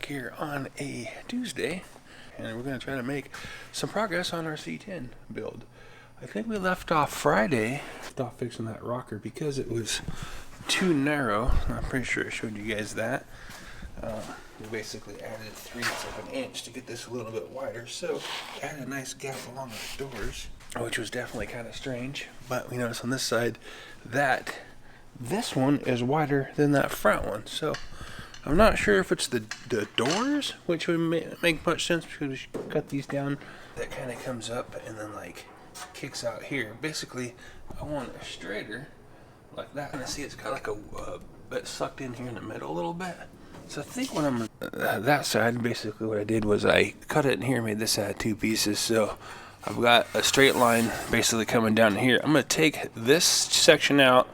back here on a Tuesday, and we're going to try to make some progress on our C10 build. I think we left off Friday, fixing that rocker because it was too narrow. I'm pretty sure I showed you guys that. We basically added 3/8 of an inch to get this a little bit wider, so added a nice gap along the doors, which was definitely kind of strange. But we noticed on this side that this one is wider than that front one, so I'm not sure if it's the doors, which would make much sense because we should cut these down. That kind of comes up and then like kicks out here. Basically, I want it straighter like that. And I see it's got like a bit sucked in here in the middle a little bit. So I think when I'm that side, basically what I did was I cut it in here, made this out of 2 pieces. So I've got a straight line basically coming down here. I'm gonna take this section out.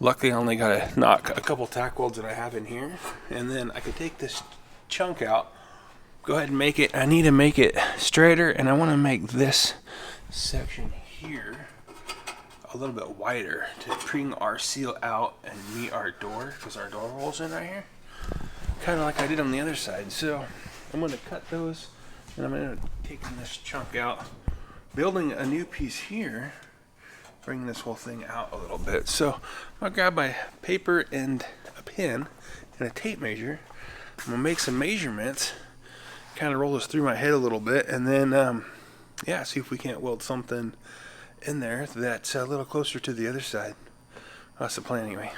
Luckily, I only got to knock a couple tack welds that I have in here, and then I can take this chunk out, go ahead and make it. I need to make it straighter, and I want to make this section here a little bit wider to bring our seal out and meet our door, because our door rolls in right here, kind of like I did on the other side. So I'm going to cut those, and I'm going to take this chunk out, building a new piece here, bring this whole thing out a little bit. So I'm gonna grab my paper and a pen and a tape measure. I'm gonna make some measurements, kind of roll this through my head a little bit, and then yeah, see if we can't weld something in there that's a little closer to the other side. That's the plan anyway.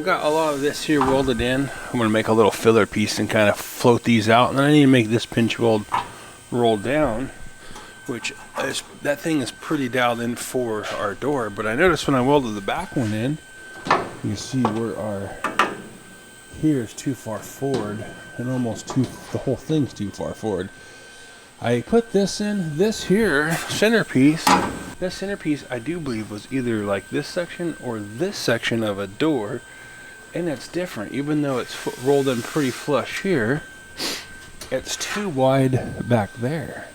Got a lot of this here welded in. I'm going to make a little filler piece and kind of float these out, and then I need to make this pinch weld roll down, which is, that thing is pretty dialed in for our door. But I noticed when I welded the back one in, you can see where our here is too far forward, and the whole thing's too far forward. I put this in, this here centerpiece. This centerpiece I do believe was either like this section or this section of a door. And it's different, even though it's rolled in pretty flush here, it's too wide back there.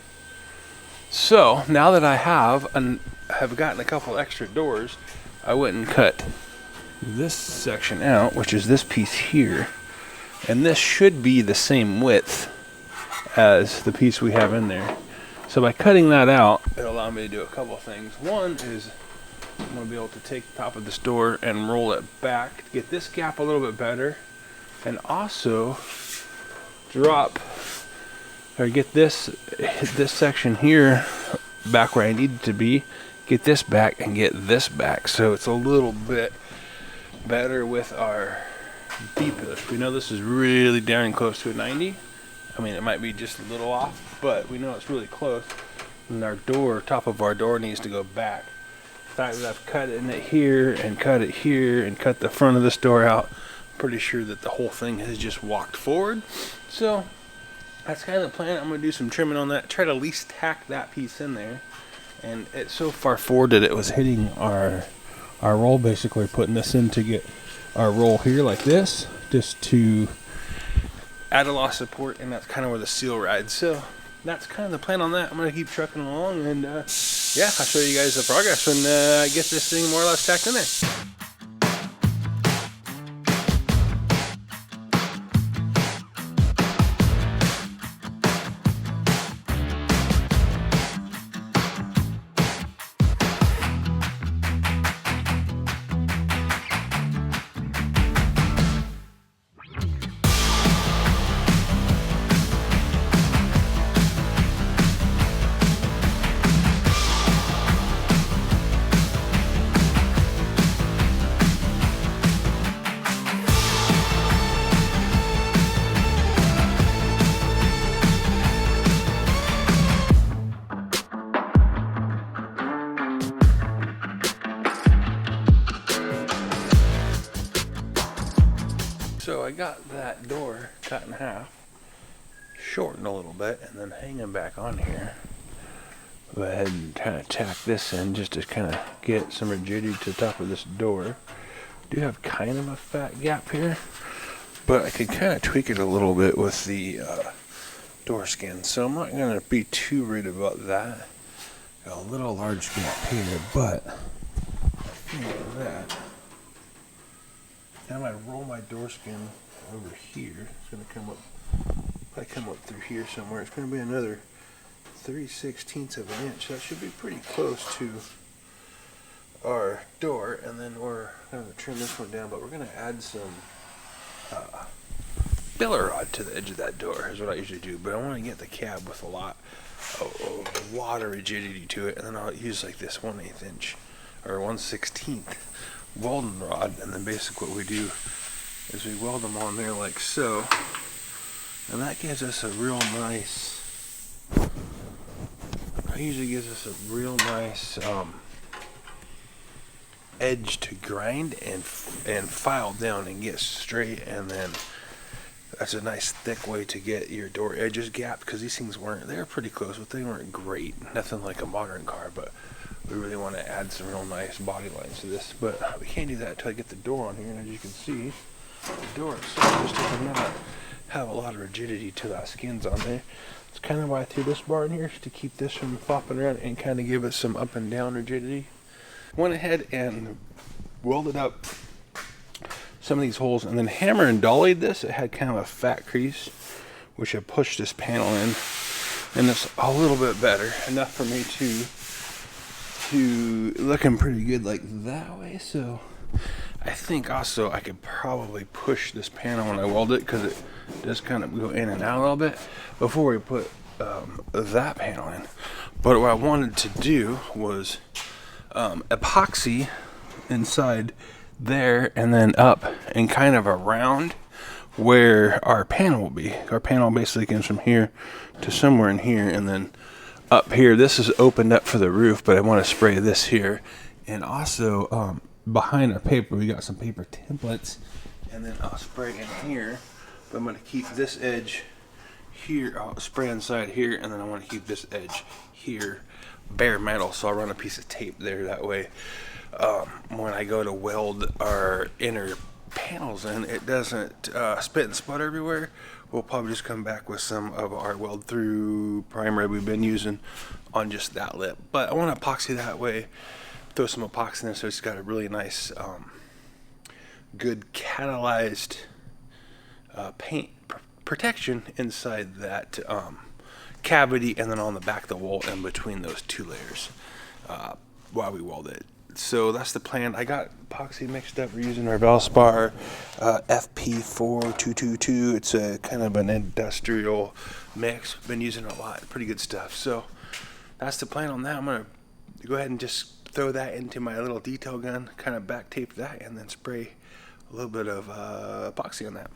So now that I have gotten a couple extra doors, I went and cut this section out, which is this piece here, and this should be the same width as the piece we have in there. So by cutting that out, it'll allow me to do a couple things. One is I'm going to be able to take the top of this door and roll it back to get this gap a little bit better, and also get this section here back where I need it to be, get this back and get this back, so it's a little bit better with our B-push. We know this is really down close to a 90. I mean, it might be just a little off, but we know it's really close, and our top of our door needs to go back. The fact that I've cut it here and cut it here and cut the front of this door out, I'm pretty sure that the whole thing has just walked forward. So that's kind of the plan. I'm going to do some trimming on that, try to at least tack that piece in there. And it's so far forward that it was hitting our roll. Basically putting this in to get our roll here like this, just to add a lot of support, and that's kind of where the seal rides. So that's kind of the plan on that. I'm going to keep trucking along, and yeah, I'll show you guys the progress when I get this thing more or less tacked in there. So I got that door cut in half, shortened a little bit, and then hanging back on here. Go ahead and kind of tack this in just to kind of get some rigidity to the top of this door. Do have kind of a fat gap here, but I can kind of tweak it a little bit with the door skin, so I'm not going to be too worried about that. Got a little large gap here, but I think that now I roll my door skin over here. It's going to come up, probably come up through here somewhere. It's going to be another 3/16 of an inch. That should be pretty close to our door, and then we're going to trim this one down, but we're going to add some filler rod to the edge of that door is what I usually do, but I want to get the cab with a lot of rigidity to it, and then I'll use like this 1/8 inch or 1/16 welding rod, and then basically what we do is we weld them on there like so, and that gives us a real nice, edge to grind and file down and get straight, and then that's a nice thick way to get your door edges gapped, because these things they were pretty close, but they weren't great. Nothing like a modern car, but we really want to add some real nice body lines to this. But we can't do that until I get the door on here, and as you can see, the door itself just does not have a lot of rigidity to that skins on there. It's kind of why I threw this bar in here, to keep this from flopping around and kind of give it some up and down rigidity. Went ahead and welded up some of these holes, and then hammer and dollied this. It had kind of a fat crease, which I pushed this panel in, and it's a little bit better, enough for me to looking pretty good like that way. So I think also I could probably push this panel when I weld it, because it does kind of go in and out a little bit before we put that panel in. But what I wanted to do was epoxy inside there, and then up and kind of around where our panel will be. Our panel basically comes from here to somewhere in here, and then up here. This is opened up for the roof, but I want to spray this here. And also behind our paper, we got some paper templates, and then I'll spray in here, but I'm going to keep this edge here. I'll spray inside here, and then I want to keep this edge here bare metal, so I'll run a piece of tape there. That way when I go to weld our inner panels in, it doesn't spit and sputter everywhere. We'll probably just come back with some of our weld through primer we've been using on just that lip, but I want to epoxy that way, throw some epoxy in there, so it's got a really nice good catalyzed paint protection inside that cavity, and then on the back of the wall in between those two layers while we weld it. So that's the plan. I got epoxy mixed up. We're using our Valspar FP4222. It's a kind of an industrial mix. Been using it a lot. Pretty good stuff. So that's the plan on that. I'm going to go ahead and just throw that into my little detail gun, kind of back tape that, and then spray a little bit of epoxy on that.